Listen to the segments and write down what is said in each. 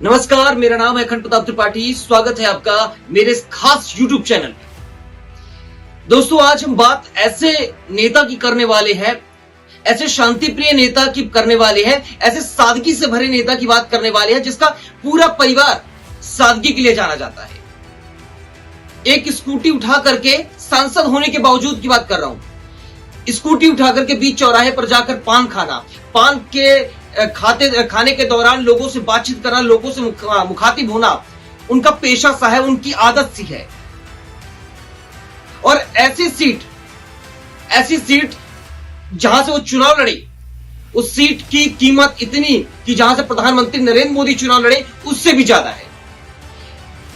नमस्कार, मेरा नाम है अखंड प्रताप त्रिपाठी। स्वागत है आपका मेरे इस खास YouTube चैनल पे। दोस्तों, आज हम बात ऐसे नेता की करने वाले हैं, ऐसे शांति प्रिय नेता की करने वाले हैं, ऐसे सादगी से भरे नेता की बात करने वाले हैं जिसका पूरा परिवार सादगी के लिए जाना जाता है। एक स्कूटी उठा करके सांसद होने के बावजूद की बात कर रहा हूं, स्कूटी उठा करके बीच चौराहे पर जाकर पान खाना, पान के खाने के दौरान लोगों से बातचीत करना, लोगों से मुखातिब होना उनका पेशा सा है, उनकी आदत सी है। और ऐसी सीट जहां से वो चुनाव लड़े, उस सीट की कीमत इतनी कि जहां से प्रधानमंत्री नरेंद्र मोदी चुनाव लड़े उससे भी ज्यादा है।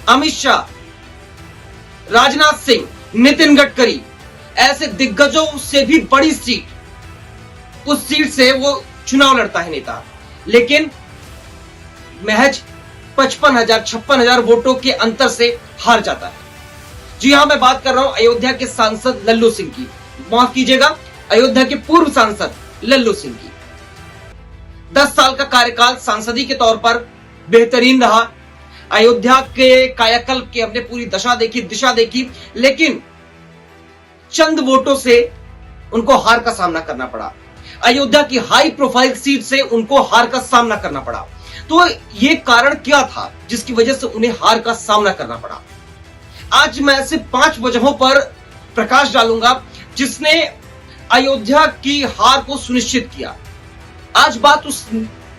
अमित शाह, राजनाथ सिंह, नितिन गडकरी, ऐसे दिग्गजों से भी बड़ी सीट, उस सीट से वो चुनाव लड़ता है नेता, लेकिन महज 55,000-56,000 वोटों के अंतर से हार जाता है। जी हां, मैं बात कर रहा हूं अयोध्या के सांसद लल्लू सिंह की, माफ कीजिएगा, अयोध्या के पूर्व सांसद लल्लू सिंह की। 10 साल का कार्यकाल सांसदी के तौर पर बेहतरीन रहा। अयोध्या के कायाकल्प की हमने पूरी दिशा देखी, लेकिन चंद वोटों से उनको हार का सामना करना पड़ा। अयोध्या की हाई प्रोफाइल सीट से उनको हार का सामना करना पड़ा। तो यह कारण क्या था जिसकी वजह से उन्हें हार का सामना करना पड़ा? आज मैं ऐसे 5 वजहों पर प्रकाश डालूंगा जिसने अयोध्या की हार को सुनिश्चित किया। आज बात उस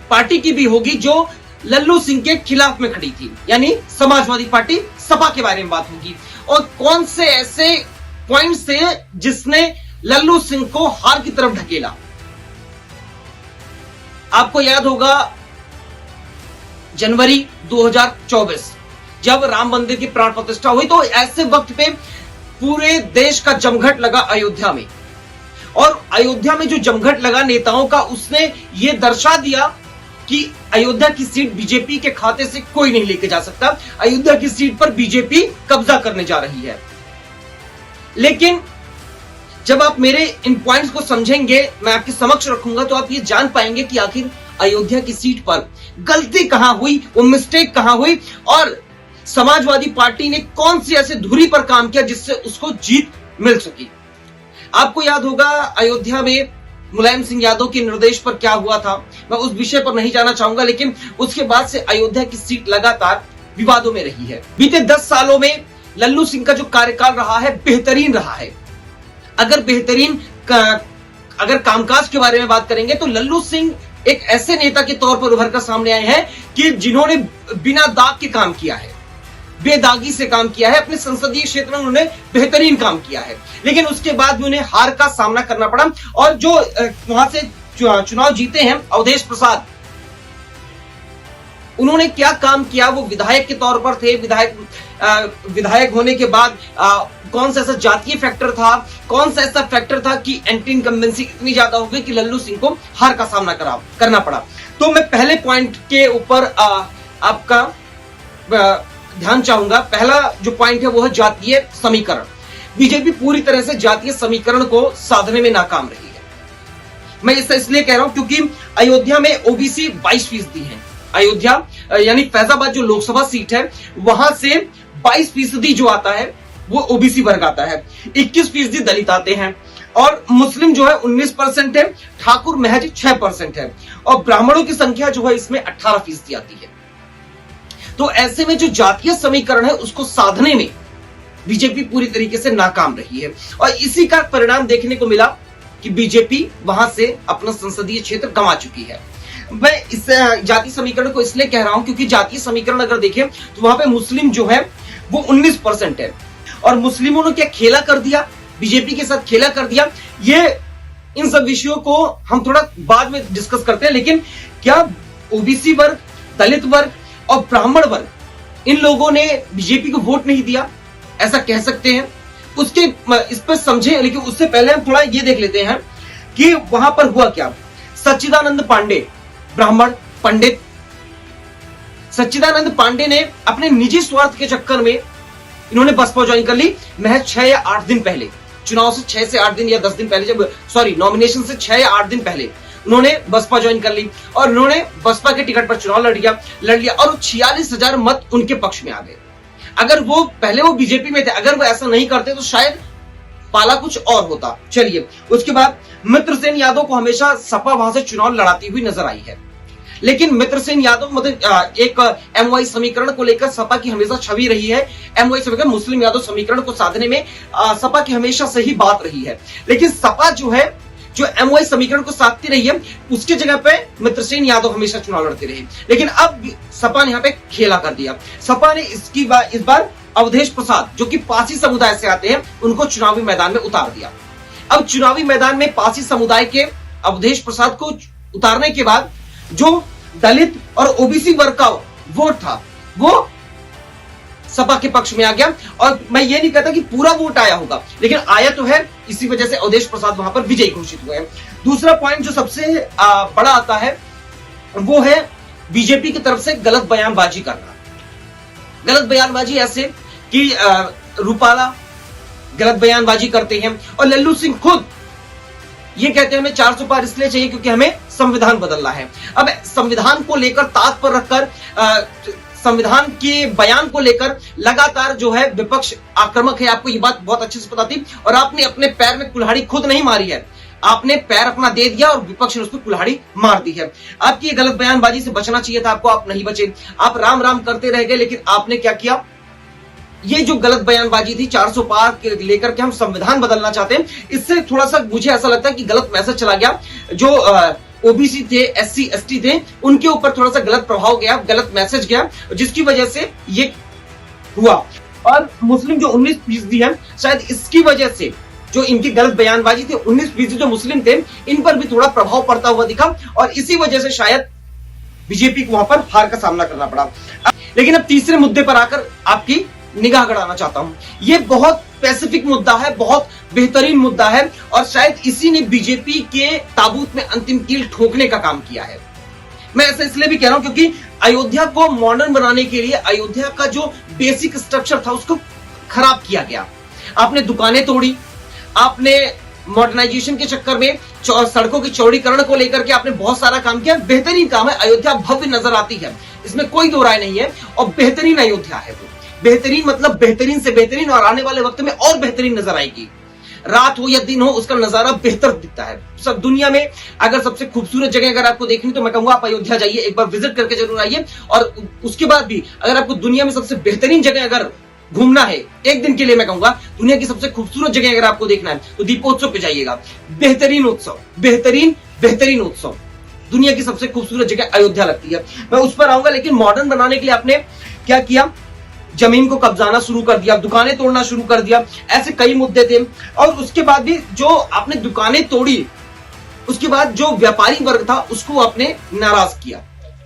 पार्टी की भी होगी जो लल्लू सिंह के खिलाफ में खड़ी थी, यानी समाजवादी पार्टी सपा के बारे में बात होगी, और कौन से ऐसे पॉइंट्स थे जिसने लल्लू सिंह को हार की तरफ ढकेला। आपको याद होगा जनवरी 2024 जब राम मंदिर की प्राण प्रतिष्ठा हुई, तो ऐसे वक्त पे पूरे देश का जमघट लगा अयोध्या में, और अयोध्या में जो जमघट लगा नेताओं का, उसने यह दर्शा दिया कि अयोध्या की सीट बीजेपी के खाते से कोई नहीं लेके जा सकता, अयोध्या की सीट पर बीजेपी कब्जा करने जा रही है। लेकिन जब आप मेरे इन पॉइंट्स को समझेंगे, मैं आपके समक्ष रखूंगा, तो आप ये जान पाएंगे कि आखिर अयोध्या की सीट पर गलती कहां हुई, वो मिस्टेक कहां हुई, और समाजवादी पार्टी ने कौन सी ऐसे धुरी पर काम किया जिससे उसको जीत मिल सकी। आपको याद होगा अयोध्या में मुलायम सिंह यादव के निर्देश पर क्या हुआ था, मैं उस विषय पर नहीं जाना चाहूंगा, लेकिन उसके बाद से अयोध्या की सीट लगातार विवादों में रही है। बीते 10 सालों में लल्लू सिंह का जो कार्यकाल रहा है बेहतरीन रहा है। अगर कामकाज के बारे में बात करेंगे तो लल्लू सिंह एक ऐसे नेता के तौर पर उभर कर सामने आए हैं कि जिन्होंने बिना दाग के काम किया है, बेदागी से काम किया है, अपने संसदीय क्षेत्र में उन्होंने बेहतरीन काम किया है, लेकिन उसके बाद भी उन्हें हार का सामना करना पड़ा। और जो वहां से चुनाव जीते हैं अवधेश प्रसाद, उन्होंने क्या काम किया? वो विधायक के तौर पर थे, विधायक होने के बाद कौन सा ऐसा जातीय फैक्टर था, कौन सा ऐसा फैक्टर था कि एंटी इनकम्बेंसी इतनी ज्यादा हो गई कि लल्लू सिंह को हार का सामना करना पड़ा। तो मैं पहले पॉइंट के ऊपर आपका ध्यान चाहूंगा। पहला जो पॉइंट है वो है जातीय समीकरण। बीजेपी पूरी तरह से जातीय समीकरण को साधने में नाकाम रही है। मैं इसे इसलिए कह रहा हूं क्योंकि अयोध्या में ओबीसी 22% है। अयोध्या यानी फैजाबाद जो लोकसभा सीट है, वहां से 22% जो आता है वो ओबीसी वर्ग आता है, 21% दलित आते हैं, और मुस्लिम जो है 19% है, ठाकुर महज 6% है, और ब्राह्मणों की संख्या जो है इसमें 18% आती है। तो ऐसे में जो जातीय समीकरण है उसको साधने में बीजेपी पूरी तरीके से नाकाम रही है, और इसी का परिणाम देखने को मिला कि बीजेपी वहां से अपना संसदीय क्षेत्र गंवा चुकी है। मैं इस जातीय समीकरण को इसलिए कह रहा हूं क्योंकि जातीय समीकरण अगर देखें तो वहां पे मुस्लिम जो है वो 19% है, और मुस्लिमों ने क्या खेला कर दिया, बीजेपी के साथ खेला कर दिया। ये इन सब विषयों को हम थोड़ा बाद में डिस्कस करते हैं, लेकिन क्या ओबीसी वर्ग, दलित वर्ग और ब्राह्मण वर्ग, इन लोगों ने बीजेपी को वोट नहीं दिया, ऐसा कह सकते हैं? उसके इस पर समझे, लेकिन उससे पहले हम थोड़ा ये देख लेते हैं कि वहां पर हुआ क्या। सच्चिदानंद पांडे, ब्राह्मण पंडित, सच्चिदानंद पांडे ने अपने निजी स्वार्थ के चक्कर में इन्होंने बसपा ज्वाइन कर ली। महज 6 या 8 दिन पहले, चुनाव से 6 से 8 दिन या 10 दिन पहले, नॉमिनेशन से 6 या 8 दिन पहले उन्होंने बसपा ज्वाइन कर ली और उन्होंने बसपा के टिकट पर चुनाव लड़ लिया और 46,000 मत उनके पक्ष में आ गए। अगर वो पहले वो बीजेपी में थे, अगर वो ऐसा नहीं करते तो शायद पाला कुछ और होता। चलिए, उसके बाद मित्रसेन यादव को हमेशा सपा वहां से चुनाव लड़ाती हुई नजर आई है, लेकिन मित्रसेन यादव मतलब एक एमवाई समीकरण को लेकर सपा की हमेशा छवि रही है। एमवाई समीकरण मुस्लिम यादव समीकरण को साधने में सपा की हमेशा सही बात रही है, लेकिन सपा जो है जो एमवाई समीकरण को साधती रही है उसके जगह पे मित्रसेन यादव हमेशा चुनाव लड़ते रहे। लेकिन अब सपा ने यहाँ पे खेला कर दिया। सपा ने इस बार अवधेश प्रसाद जो कि पासी समुदाय से आते हैं उनको चुनावी मैदान में उतार दिया। अब चुनावी मैदान में पासी समुदाय के अवधेश प्रसाद को उतारने के बाद जो दलित और ओबीसी वर्ग का वोट था वो सपा के पक्ष में आ गया। और मैं ये नहीं कहता कि पूरा वोट आया होगा, लेकिन आया तो है, इसी वजह से अवधेश प्रसाद वहां पर विजयी घोषित हुए हैं। दूसरा पॉइंट जो सबसे बड़ा आता है वो है बीजेपी की तरफ से गलत बयानबाजी करना। गलत बयानबाजी ऐसे कि रूपाला गलत बयानबाजी करते हैं और लल्लू सिंह खुद ये कहते हैं हमें 400 पार इसलिए चाहिए क्योंकि हमें संविधान बदलना है। अब संविधान को लेकर ताक पर रखकर संविधान के बयान को लेकर लगातार जो है विपक्ष आक्रामक है। आपको ये बात बहुत अच्छे से पता थी और आपने अपने पैर में कुल्हाड़ी खुद नहीं मारी है, आपने पैर अपना दे दिया और विपक्ष ने उसको कुल्हाड़ी मार दी है। आपकी ये गलत बयानबाजी से बचना चाहिए था आपको, आप नहीं बचे, आप राम राम करते रह गए। लेकिन आपने क्या किया, ये जो गलत बयानबाजी थी 400 पार लेकर के हम संविधान बदलना चाहते हैं, इससे थोड़ा सा मुझे ऐसा लगता है कि गलत मैसेज चला गया। जो ओबीसी थे, एससी एसटी थे, उनके ऊपर थोड़ा सा गलत प्रभाव गया, गलत मैसेज गया, जिसकी वजह से ये हुआ। और मुस्लिम जो 19% है, शायद इसकी वजह से जो इनकी गलत बयानबाजी थी 19% जो मुस्लिम थे इन पर भी थोड़ा प्रभाव पड़ता हुआ दिखा और इसी वजह से शायद बीजेपी को वहां पर हार का सामना करना पड़ा। लेकिन अब तीसरे मुद्दे पर आकर आपकी निगाह गड़ाना चाहता हूं। यह बहुत स्पेसिफिक मुद्दा है, बहुत बेहतरीन मुद्दा है और शायद इसी ने बीजेपी के ताबूत में अंतिम कील ठोकने का काम किया है। मैं ऐसा इसलिए भी कह रहा हूं क्योंकि अयोध्या को मॉडर्न बनाने के लिए अयोध्या का जो बेसिक स्ट्रक्चर था उसको खराब किया गया। आपने दुकानें तोड़ी, आपने मॉडर्नाइजेशन के चक्कर में सड़कों की चौड़ीकरण को लेकर के आपने बहुत सारा काम किया। बेहतरीन काम है, अयोध्या भव्य नजर आती है, इसमें कोई दो राय नहीं है और बेहतरीन अयोध्या है। बेहतरीन मतलब बेहतरीन से बेहतरीन और आने वाले वक्त में और बेहतरीन नजर आएगी। रात हो या दिन हो उसका नजारा बेहतर दिखता है। सब दुनिया में अगर सबसे खूबसूरत जगह अगर आपको देखनी तो मैं कहूंगा आप अयोध्या जाइए, एक बार विजिट करके जरूर आइए। और उसके बाद भी अगर आपको दुनिया में सबसे बेहतरीन जगह अगर घूमना है एक दिन के लिए, मैं कहूंगा दुनिया की सबसे खूबसूरत जगह अगर आपको देखना है तो दीपोत्सव पे जाइएगा। बेहतरीन उत्सव, बेहतरीन उत्सव, दुनिया की सबसे खूबसूरत जगह अयोध्या लगती है। मैं उस पर आऊंगा। लेकिन मॉडर्न बनाने के लिए आपने क्या किया, जमीन को कब्जाना शुरू कर दिया, दुकानें तोड़ना शुरू कर दिया, ऐसे कई मुद्दे थे। और उसके बाद भी जो आपने दुकानें तोड़ी उसके बाद जो व्यापारी वर्ग था उसको आपने नाराज किया।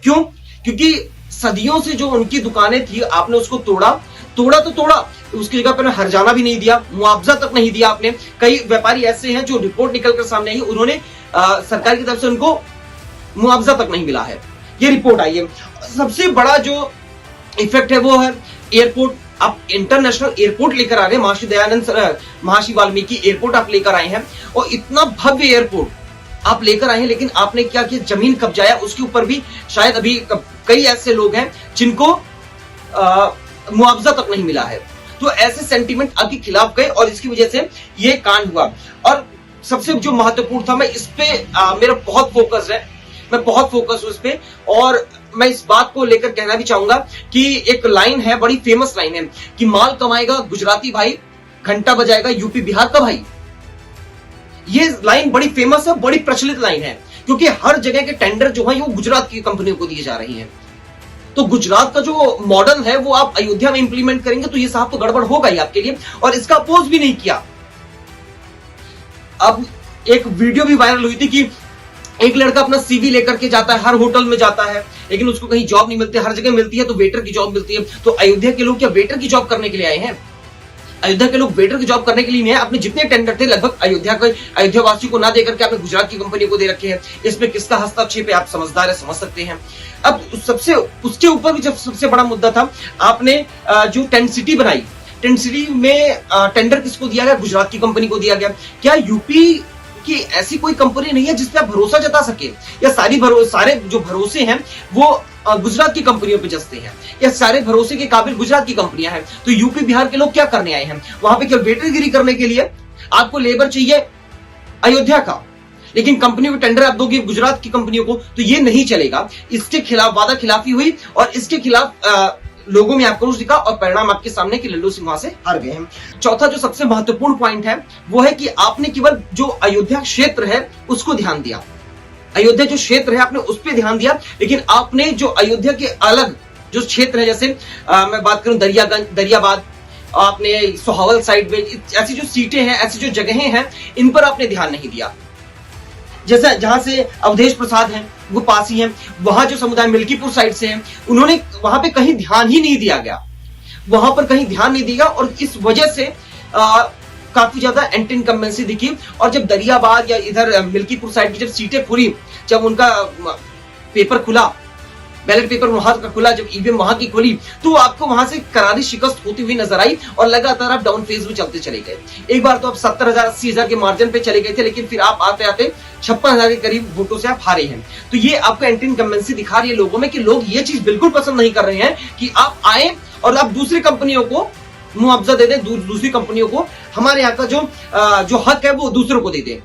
क्यों? क्योंकि सदियों से जो उनकी दुकानें थी आपने उसको तोड़ा तो तोड़ा, उसकी जगह पर हर्जाना भी नहीं दिया, मुआवजा तक नहीं दिया आपने। कई व्यापारी ऐसे हैं जो रिपोर्ट निकलकर सामने आई, उन्होंने सरकार की तरफ से उनको मुआवजा तक नहीं मिला है, ये रिपोर्ट आई है। सबसे बड़ा जो इफेक्ट है वो है एयरपोर्ट। आप इंटरनेशनल एयरपोर्ट लेकर आ रहे हैं, महर्षि वाल्मीकि एयरपोर्ट आप लेकर आए हैं और इतना भव्य एयरपोर्ट आप लेकर आए हैं, लेकिन आपने क्या किया, जमीन कब्जाया। उसके ऊपर भी शायद अभी कई ऐसे लोग हैं जिनको मुआवजा तक नहीं मिला है। तो ऐसे सेंटीमेंट आपके खिलाफ गए और इसकी वजह से ये कांड हुआ। और सबसे जो महत्वपूर्ण था, मैं इस पे मेरा बहुत फोकस है, मैं बहुत फोकस हूं इस पे। और मैं इस बात को लेकर कहना भी चाहूंगा कि एक लाइन है, बड़ी फेमस लाइन है कि माल कमाएगा गुजराती भाई, घंटा बजाएगा यूपी बिहार का भाई। ये लाइन बड़ी फेमस है, बड़ी प्रचलित लाइन है क्योंकि हर जगह के टेंडर जो है वो गुजरात की कंपनियों को दिए जा रही हैं। तो गुजरात का जो मॉडल है वो आप अयोध्या में इंप्लीमेंट करेंगे तो ये साहब तो गड़बड़ होगा ही आपके लिए। और इसका अपोज भी नहीं किया। अब एक वीडियो भी वायरल हुई थी कि एक लड़का अपना सीवी लेकर के जाता है, हर होटल में जाता है, लेकिन उसको कहीं जॉब नहीं मिलती, हर जगह मिलती है तो वेटर की जॉब मिलती है। तो अयोध्या के लोग क्या वेटर की जॉब करने के लिए आए हैं? अयोध्या के लोग वेटर की जॉब करने के लिए नहीं है। अपने जितने टेंडर थे लगभग अयोध्या वासी को ना देकर के आपने गुजरात की कंपनी को दे रखे हैं। इसमें किसका हस्तक्षेप है आप समझदार है, समझ सकते हैं। अब सबसे उसके ऊपर भी जब सबसे बड़ा मुद्दा था, आपने जो टेंट सिटी बनाई, टेंट सिटी में टेंडर किसको दिया गया? गुजरात की कंपनी को दिया गया। क्या यूपी कि ऐसी कोई कंपनी नहीं है जिस पे आप भरोसा जता सके, या सारे जो भरोसे हैं वो गुजरात की कंपनियों पे जसते हैं, या सारे भरोसे के काबिल गुजरात की कंपनियां हैं। तो यूपी बिहार के लोग क्या करने आए हैं वहां पे? केवल वेटरगिरी करने के लिए। आपको लेबर चाहिए अयोध्या का, लेकिन कंपनियों को टेंडर आप दोगे गुजरात की कंपनियों को, तो ये नहीं चलेगा। इसके खिलाफ वादा खिलाफी हुई और इसके खिलाफ लोगों में आक्रोश दिखा और परिणाम आपके सामने कि लल्लू सिंह वहां से हार गए हैं। चौथा जो सबसे महत्वपूर्ण पॉइंट है वो है कि आपने केवल जो अयोध्या क्षेत्र है उसको ध्यान दिया। अयोध्या जो क्षेत्र है आपने उस पर ध्यान दिया, लेकिन आपने जो अयोध्या के अलग जो क्षेत्र है, जैसे मैं बात करूं दरियागंज, दरियाबाद, आपने सोहावल साइड में ऐसी जो सीटें हैं, ऐसी जो जगहें हैं, इन पर आपने ध्यान नहीं दिया। जैसे जहां से अवधेश प्रसाद हैं वो पास ही हैं, वहां जो समुदाय मिल्कीपुर साइड से हैं, उन्होंने वहां पे कहीं ध्यान ही नहीं दिया गया, वहां पर कहीं ध्यान नहीं दिया और इस वजह से काफी ज्यादा एंटी इनकम्बेंसी दिखी। और जब दरियाबाद या इधर मिल्कीपुर साइड की जब सीटें खुली, जब उनका पेपर खुला, बैलेट पेपर वहां का खुला, जब ईवीएम वहां की खुली, तो आपको वहां से करारी शिकस्त होती हुई नजर आई और लगातार आप डाउन फेज में चलते चले गए। एक बार तो आप 70,000 80,000 के मार्जिन पे चले गए थे, लेकिन फिर आप आते आते 56,000 के करीब वोटों से आप हारे हैं। तो ये आपको एंटी इनकम्बेंसी दिखा रही है लोगों में कि लोग ये चीज बिल्कुल पसंद नहीं कर रहे हैं कि आप आए और आप दूसरी कंपनियों को मुआवजा दे दें, दूसरी कंपनियों को हमारे यहाँ का जो हक है वो दूसरों को दे दें।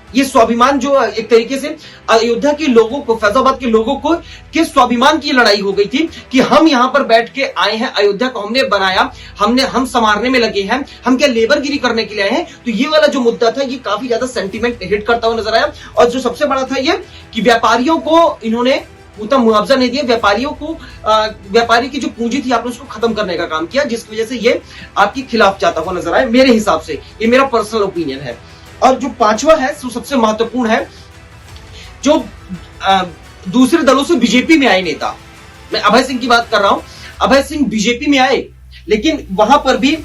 ये स्वाभिमान जो एक तरीके से अयोध्या के लोगों को, फैजाबाद के लोगों को के स्वाभिमान की लड़ाई हो गई थी कि हम यहां पर बैठ के आए हैं, अयोध्या को हमने बनाया, हम संवारने में लगे हैं, हम क्या लेबरगिरी करने के लिए आए हैं। तो ये वाला जो मुद्दा था ये काफी ज्यादा सेंटीमेंट हिट करता हुआ नजर आया। और जो सबसे बड़ा था ये कि व्यापारियों को इन्होंने उतना मुआवजा नहीं दिया, व्यापारियों को व्यापारी की जो पूंजी थी आपने उसको खत्म करने का काम किया, जिसकी वजह से ये आपके खिलाफ जाता हुआ नजर आया। मेरे हिसाब से ये मेरा पर्सनल ओपिनियन है। और जो पांचवा है जो सबसे महत्वपूर्ण है, जो दूसरे दलों से बीजेपी में आए नेता, मैं अभय सिंह की बात कर रहा हूं। अभय सिंह बीजेपी में आए, लेकिन वहां पर भी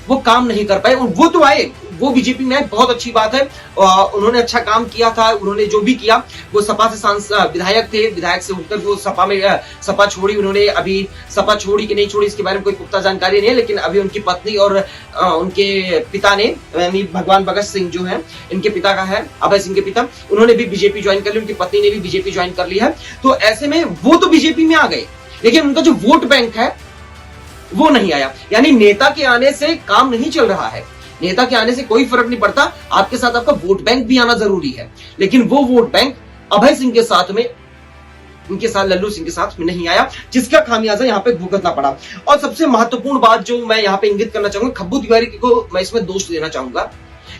वो काम नहीं कर पाए। वो तो आए, वो बीजेपी में आए, बहुत अच्छी बात है, उन्होंने अच्छा काम किया था। उन्होंने जो भी किया, वो सपा से विधायक थे, विधायक से उठकर वो सपा छोड़ी। उन्होंने अभी सपा छोड़ी कि नहीं छोड़ी इसके बारे में कोई पुख्ता जानकारी नहीं है, लेकिन अभी उनकी पत्नी और उनके पिता ने, यानी भगवान भगत सिंह जो है, इनके पिता का है, अभय सिंह के पिता, उन्होंने भी बीजेपी ज्वाइन कर ली, उनकी पत्नी ने भी बीजेपी ज्वाइन कर ली है। तो ऐसे में वो तो बीजेपी में आ गए, लेकिन उनका जो वोट बैंक है वो नहीं आया। यानी नेता के आने से काम नहीं चल रहा है, नेता के आने से कोई फर्क नहीं पड़ता, आपके साथ आपका वोट बैंक भी आना जरूरी है। लेकिन वो वोट बैंक अभय सिंह के साथ में, उनके साथ लल्लू सिंह के साथ में नहीं आया, जिसका खामियाजा यहाँ पे भुगतना पड़ा। और सबसे महत्वपूर्ण बात जो मैं यहाँ पे इंगित करना चाहूंगा, खब्बू तिवारी को मैं इसमें दोष देना चाहूंगा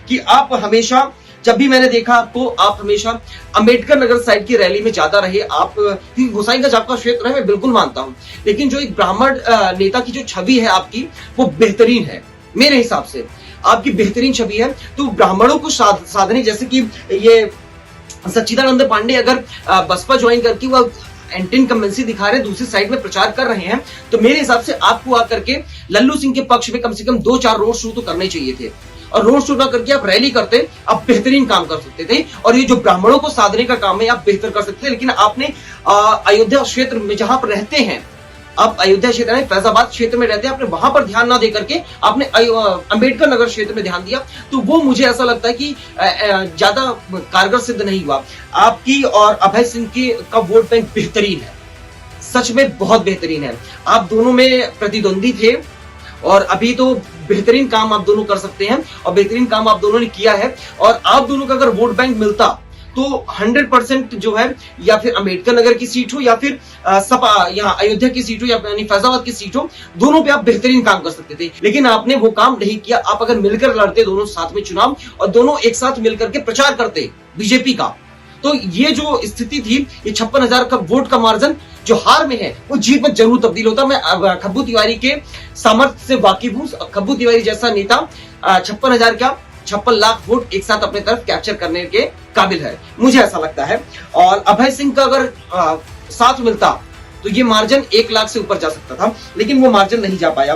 कि आप हमेशा, जब भी मैंने देखा आपको, आप हमेशा अंबेडकर नगर साइड की रैली में ज्यादा रहे। आप गोसाईगंज आपका क्षेत्र है, मैं बिल्कुल मानता हूं, लेकिन जो एक ब्राह्मण नेता की जो छवि है आपकी, वो बेहतरीन है मेरे हिसाब से, आपकी बेहतरीन छवि है। तो ब्राह्मणों को साधने, जैसे कि ये सच्चिदानंद पांडे अगर बसपा ज्वाइन करके वो एंटी इनकम्बेंसी दिखा रहे हैं, दूसरी साइड में प्रचार कर रहे हैं, तो मेरे हिसाब से आपको आकर के लल्लू सिंह के पक्ष में कम से कम 2-4 रोड शो तो करने चाहिए थे। और रोड शो ना करके आप रैली करते, आप बेहतरीन काम कर सकते थे। और ये जो ब्राह्मणों को साधने का काम है, आप बेहतर कर सकते थे। लेकिन आपने अयोध्या क्षेत्र में जहां पर रहते हैं, आप अयोध्या क्षेत्र में, फैजाबाद क्षेत्र में रहते हैं, आपने वहां पर ध्यान ना दे करके आपने अंबेडकर नगर क्षेत्र में ध्यान दिया। तो वो मुझे ऐसा लगता है कि ज्यादा कारगर सिद्ध नहीं हुआ। आपकी और अभय सिंह की का वोट बैंक बेहतरीन है, सच में बहुत बेहतरीन है। आप दोनों में प्रतिद्वंदी थे और अभी तो बेहतरीन काम आप दोनों कर सकते हैं, और बेहतरीन काम आप दोनों ने किया है। और आप दोनों का अगर वोट बैंक मिलता तो 100% जो है, या फिर अंबेडकर नगर की सीट हो या फिर सपा यहाँ अयोध्या की सीट हो या यानी फैजाबाद की सीट हो, दोनों पे आप बेहतरीन काम कर सकते थे। लेकिन आपने वो काम नहीं किया। आप अगर मिलकर लड़ते दोनों साथ में चुनाव, और दोनों एक साथ मिलकर के प्रचार करते बीजेपी का, तो ये जो स्थिति थी, ये 56,000 का वोट का मार्जिन जो हार में है, वो जीत में जरूर तब्दील होता। मैं खब्बू तिवारी के सामर्थ्य से वाकिफ हूं। खब्बू तिवारी जैसा नेता 56,000 क्या 56 लाख वोट एक साथ अपने तरफ कैप्चर करने के काबिल है, मुझे ऐसा लगता है। और अभय सिंह का अगर साथ मिलता तो ये मार्जिन 1 लाख से ऊपर जा सकता था, लेकिन वो मार्जिन नहीं जा पाया।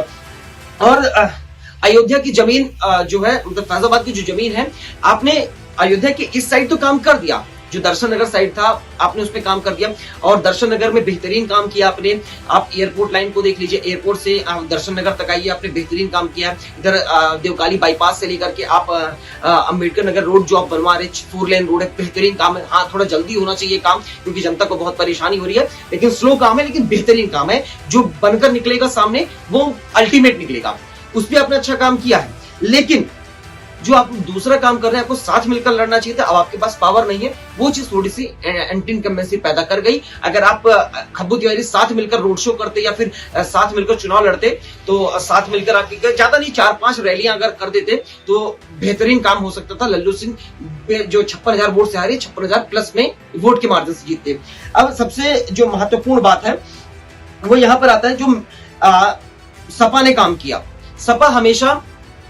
और अयोध्या की जमीन जो है, मतलब फैजाबाद की जो जमीन है, आपने अयोध्या के इस साइड तो काम कर दिया, जो दर्शन नगर साइड था आपने उस पर काम कर दिया और दर्शन नगर में बेहतरीन काम किया आपने। आप एयरपोर्ट लाइन को देख लीजिए, एयरपोर्ट से दर्शन नगर तक आइए, आपने बेहतरीन काम किया। इधर देवकाली बाईपास से लेकर के आप अंबेडकर नगर रोड जो आप बनवा रहे 4 लेन रोड है, बेहतरीन काम है। हाँ, थोड़ा जल्दी होना चाहिए काम क्योंकि जनता को बहुत परेशानी हो रही है, लेकिन स्लो काम है लेकिन बेहतरीन काम है। जो बनकर निकलेगा सामने वो अल्टीमेट निकलेगा, उस पर आपने अच्छा काम किया है। लेकिन जो आप दूसरा काम कर रहे हैं, आपको साथ मिलकर लड़ना चाहिए था, अब आपके पास पावर नहीं है, वो चीज थोड़ी सी एंटी इनकम्बेंसी पैदा कर गई। अगर आप खब्बू तिवारी साथ मिलकर रोड शो करते या फिर साथ मिलकर चुनाव लड़ते तो साथ मिलकर आपके ज्यादा नहीं 4-5 रैलियां अगर कर देते तो बेहतरीन काम हो सकता था। लल्लू सिंह जो 56,000 वोट से हारे, 56,000 प्लस में वोट के मार्जिन से जीतते। अब सबसे जो महत्वपूर्ण बात है वो यहां पर आता है, जो सपा ने काम किया। सपा हमेशा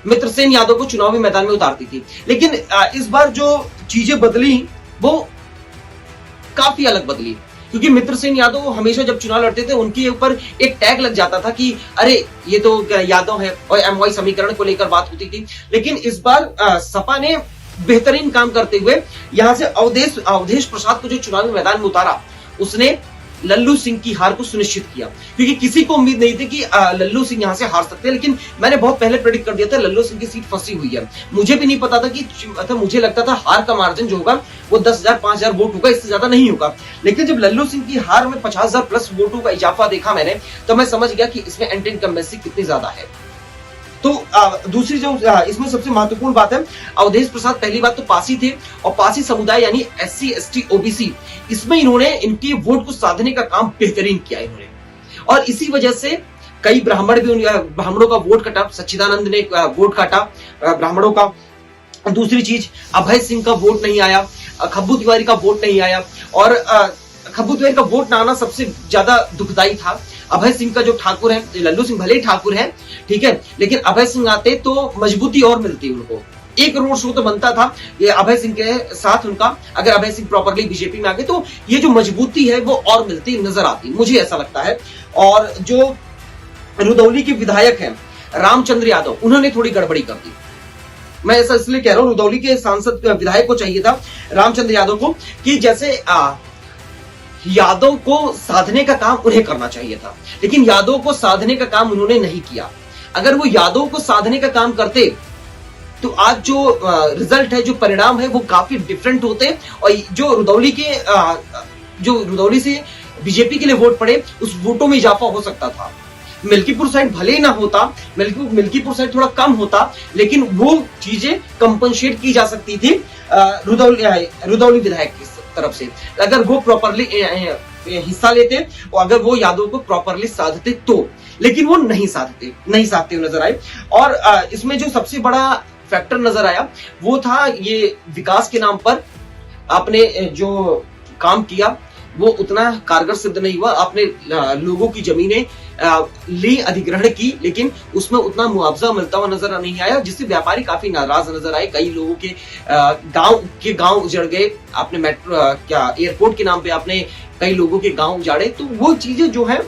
मित्रसेन यादव को चुनावी मैदान में उतारती थी, लेकिन इस बार जो चीजें बदली वो काफी अलग बदली, क्योंकि मित्रसेन यादव हमेशा जब चुनाव लड़ते थे उनके ऊपर एक टैग लग जाता था कि अरे ये तो यादव है, और MY समीकरण को लेकर बात होती थी। लेकिन इस बार सपा ने बेहतरीन काम करते हुए यहां से अवधेश प्रसाद को जो चुनावी मैदान में उतारा, उसने लल्लू सिंह की हार को सुनिश्चित किया, क्योंकि किसी को उम्मीद नहीं थी कि लल्लू सिंह यहां से हार सकते हैं। लेकिन मैंने बहुत पहले प्रेडिक्ट कर दिया था लल्लू सिंह की सीट फंसी हुई है। मुझे भी नहीं पता था कि मुझे लगता था हार का मार्जिन जो होगा वो 10,000 5,000 वोट होगा, इससे ज्यादा नहीं होगा। लेकिन जब लल्लू सिंह की हार में 50,000 प्लस वोटों का इजाफा देखा मैंने, तो मैं समझ गया कि इसमें एंटी इनकम्बेंसी कितनी ज्यादा है। तो दूसरी जो इसमें सबसे महत्वपूर्ण बात है, अवधेश प्रसाद पहली बात तो पासी थे, और पासी समुदाय यानी SC ST OBC, इसमें इन्होंने इनके वोट को साधने का काम बेहतरीन किया इन्होंने, और इसी वजह से कई ब्राह्मणों का वोट कटा। सच्चिदानंद ने वोट काटा ब्राह्मणों का। दूसरी चीज, अभय सिंह का वोट नहीं आया, खब्बू तिवारी का वोट नहीं आया, और खब्बू तिवारी का वोट ना आना सबसे ज्यादा दुखदाई था। अभय सिंह का जो ठाकुर है, लल्लू सिंह भले ही ठाकुर है, ठीक है, लेकिन अभय सिंह आते तो मजबूती और मिलती उनको। एक रोड शो तो बनता था ये अभय सिंह के साथ उनका, अगर अभय सिंह प्रॉपरली बीजेपी में आ गए तो ये जो मजबूती है वो और मिलती नजर आती, मुझे ऐसा लगता है। और जो रुदौली के विधायक हैं रामचंद्र यादव, उन्होंने थोड़ी गड़बड़ी कर दी। मैं ऐसा इसलिए कह रहा हूं, रुदौली के सांसद विधायक को चाहिए था रामचंद्र यादव को कि जैसे यादव को साधने का काम उन्हें करना चाहिए था, लेकिन यादव को साधने का काम उन्होंने नहीं किया। अगर वो यादव को साधने का काम करते तो आज जो रिजल्ट है, जो परिणाम है, वो काफी डिफरेंट होते, और जो रुदौली से बीजेपी के लिए वोट पड़े, उस वोटों में इजाफा हो सकता था। मिल्कीपुर साइड भले ही ना होता, मिल्कीपुर साइड थोड़ा कम होता, लेकिन वो चीजें कंपनसेट की जा सकती थी रुदौली विधायक की तरफ से, अगर वो प्रॉपरली हिस्सा लेते और अगर वो यादव को प्रॉपरली साधते तो। लेकिन वो नहीं साधते नजर आए। और इसमें जो सबसे बड़ा फैक्टर नजर आया वो था ये विकास के नाम पर आपने जो काम किया वो उतना कारगर सिद्ध नहीं हुआ। आपने लोगों की जमीनें ली, अधिग्रहण की, लेकिन उसमें उतना मुआवजा मिलता हुआ नजर नहीं आया, जिससे व्यापारी काफी नाराज नजर आए। कई लोगों के गांव उजड़ गए। आपने मेट्रो एयरपोर्ट के नाम पे आपने कई लोगों के गांव उजाड़े। तो वो चीजें जो है,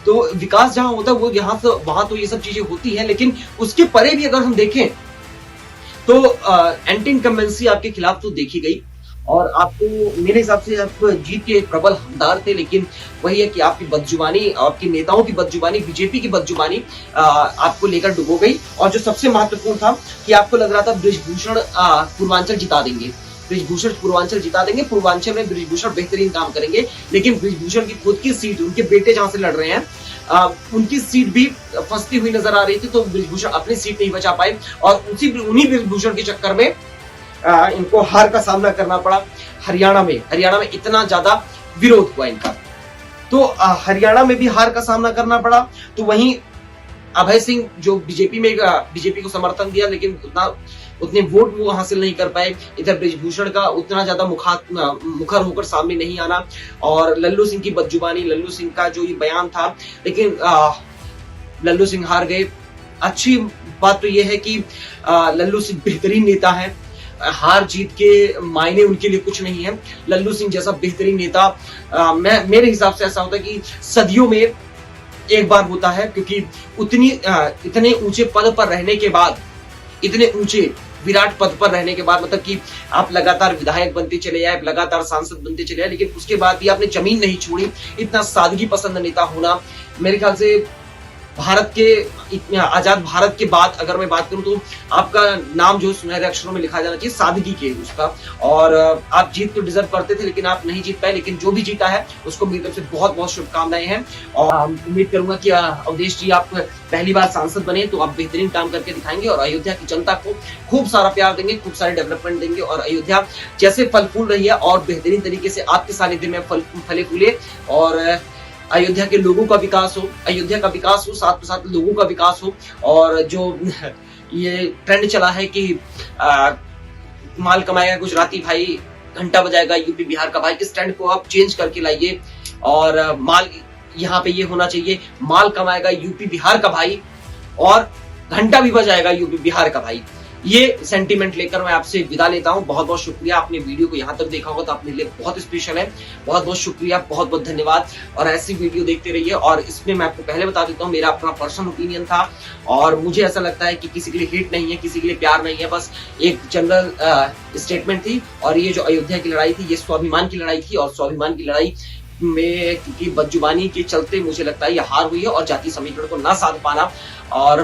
तो विकास जहां होता है वो यहाँ से वहां तो ये सब चीजें होती है, लेकिन उसके परे भी अगर हम देखें तो एंटी इनकम्बेंसी आपके खिलाफ तो देखी गई, और आपको मेरे हिसाब से आप जीत के प्रबल हकदार थे, लेकिन वही है कि आपकी बदजुबानी, आपके नेताओं की बदजुबानी, बीजेपी की बदजुबानी आपको लेकर डुबो गई। और जो सबसे महत्वपूर्ण था कि आपको लग रहा था बृजभूषण पूर्वांचल जिता देंगे, पूर्वांचल में बृजभूषण बेहतरीन काम करेंगे, लेकिन बृजभूषण की खुद की सीट, उनके बेटे जहां से लड़ रहे हैं, उनकी सीट भी फंसती हुई नजर आ रही थी, तो बृजभूषण अपनी सीट नहीं बचा पाए, और उन्हीं बृजभूषण के चक्कर में इनको हार का सामना करना पड़ा। हरियाणा में इतना ज्यादा विरोध हुआ इनका, तो हरियाणा में भी हार का सामना करना पड़ा। तो वहीं अभय सिंह जो बीजेपी को समर्थन दिया, लेकिन उतने वोट वो हासिल नहीं कर पाए। इधर बृजभूषण का उतना ज्यादा मुखर होकर सामने नहीं आना, और लल्लू सिंह की बदजुबानी, लल्लू सिंह का जो ये बयान था, लेकिन लल्लू सिंह हार गए। अच्छी बात तो ये है कि लल्लू सिंह बेहतरीन नेता है, हार जीत के मायने उनके लिए कुछ नहीं है। लल्लू सिंह जैसा बेहतरीन नेता मेरे हिसाब से ऐसा होता है कि सदियों में एक बार होता है, क्योंकि इतने ऊंचे पद पर रहने के बाद, इतने ऊंचे विराट पद पर रहने के बाद, मतलब कि आप लगातार विधायक बनते चले आए, लगातार सांसद बनते चले आए, लेकिन उसके बाद भी आपने जमीन नहीं छोड़ी। इतना सादगी पसंद नेता होना, मेरे ख्याल से भारत के इतने आजाद भारत के बाद अगर मैं बात करूं तो आपका नाम जो सुनहरे अक्षरों में लिखा जाना चाहिए सादगी के उसका। और आप जीत तो डिजर्व करते थे, लेकिन आप नहीं जीत पाए। लेकिन जो भी जीता है उसको मेरी तरफ से बहुत बहुत शुभकामनाएं हैं। और उम्मीद करूंगा कि अवधेश जी आप पहली बार सांसद बने तो आप बेहतरीन काम करके दिखाएंगे और अयोध्या की जनता को खूब सारा प्यार देंगे, खूब सारे डेवलपमेंट देंगे और अयोध्या जैसे फल फूल रही है और बेहतरीन तरीके से आपके सानिध्य में फले फूले और अयोध्या के लोगों का विकास हो, अयोध्या का विकास हो, साथ में साथ लोगों का विकास हो। और जो ये ट्रेंड चला है कि माल कमाएगा गुजराती भाई, घंटा बजाएगा यूपी बिहार का भाई, इस ट्रेंड को आप चेंज करके लाइए। और माल यहाँ पे ये होना चाहिए, माल कमाएगा यूपी बिहार का भाई और घंटा भी बजाएगा यूपी बिहार का भाई। ये सेंटीमेंट लेकर मैं आपसे विदा लेता हूं। बहुत बहुत शुक्रिया, आपने वीडियो को यहां तक देखा होगा तो अपने लिए बहुत स्पेशल है। बहुत बहुत शुक्रिया, बहुत बहुत धन्यवाद। और ऐसी वीडियो देखते रहिए। और इसमें मैं आपको पहले बता देता हूं, मेरा अपना पर्सनल ओपिनियन था और मुझे ऐसा लगता है कि किसी के लिए हेट नहीं है, किसी के लिए प्यार नहीं है, बस एक जनरल स्टेटमेंट थी। और ये जो अयोध्या की लड़ाई थी, ये स्वाभिमान की लड़ाई थी और स्वाभिमान की लड़ाई में क्योंकि बदजुबानी के चलते मुझे लगता है ये हार हुई है और जातीय समीकरण को ना साध पाना। और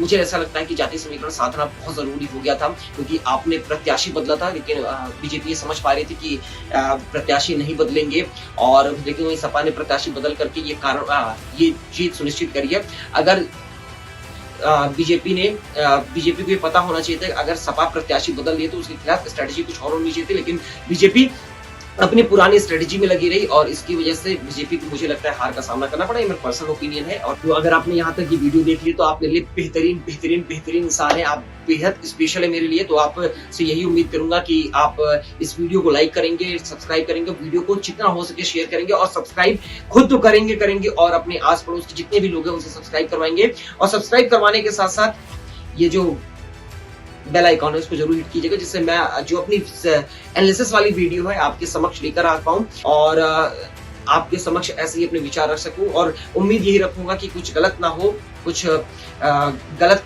मुझे ऐसा लगता है कि जातीय समीकरण साधना बहुत जरूरी हो गया था, क्योंकि आपने प्रत्याशी बदला था, लेकिन बीजेपी ये समझ पा रही थी कि प्रत्याशी नहीं बदलेंगे। और लेकिन वही सपा ने प्रत्याशी बदल करके ये जीत सुनिश्चित करी है। अगर बीजेपी को ये पता होना चाहिए था, अगर सपा प्रत्याशी बदल लिए तो उसके खिलाफ स्ट्रेटेजी कुछ और होनी चाहिए थी, लेकिन बीजेपी अपनी पुरानी स्ट्रेटेजी में लगी रही और इसकी वजह से बीजेपी को मुझे लगता है हार का सामना करना पड़ा। ये मेरा पर्सनल ओपिनियन है। और तो अगर आपने यहाँ तक ये वीडियो देख ली तो आपके लिए बेहतरीन बेहतरीन बेहतरीन इंसान है, आप बेहद स्पेशल है मेरे लिए। तो आप से यही उम्मीद करूंगा कि आप इस वीडियो को लाइक करेंगे, सब्सक्राइब करेंगे, वीडियो को जितना हो सके शेयर करेंगे और सब्सक्राइब खुद तो करेंगे और अपने आस पड़ोस के जितने भी लोग हैं उनसे सब्सक्राइब करवाएंगे। और सब्सक्राइब करवाने के साथ साथ ये जो बेल आइकॉन है उसको जरूर हिट कीजिएगा, जिससे मैं जो अपनी एनालिसिस वाली वीडियो है आपके समक्ष लेकर आ पाऊं और आपके समक्ष ऐसे ही अपने विचार रख सकूं। और उम्मीद यही रखूंगा कि कुछ गलत ना हो, कुछ गलत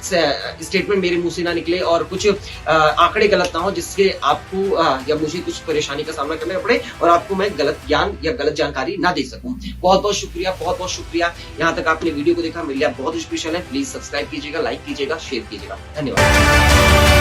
स्टेटमेंट मेरे मुंह से ना निकले और कुछ आंकड़े गलत ना हो, जिससे आपको या मुझे कुछ परेशानी का सामना करना पड़े और आपको मैं गलत ज्ञान या गलत जानकारी ना दे सकूं। बहुत बहुत शुक्रिया, बहुत बहुत शुक्रिया। यहाँ तक आपने वीडियो को देखा, मेरे लिए बहुत स्पेशल है। प्लीज सब्सक्राइब कीजिएगा, लाइक कीजिएगा, शेयर कीजिएगा। धन्यवाद।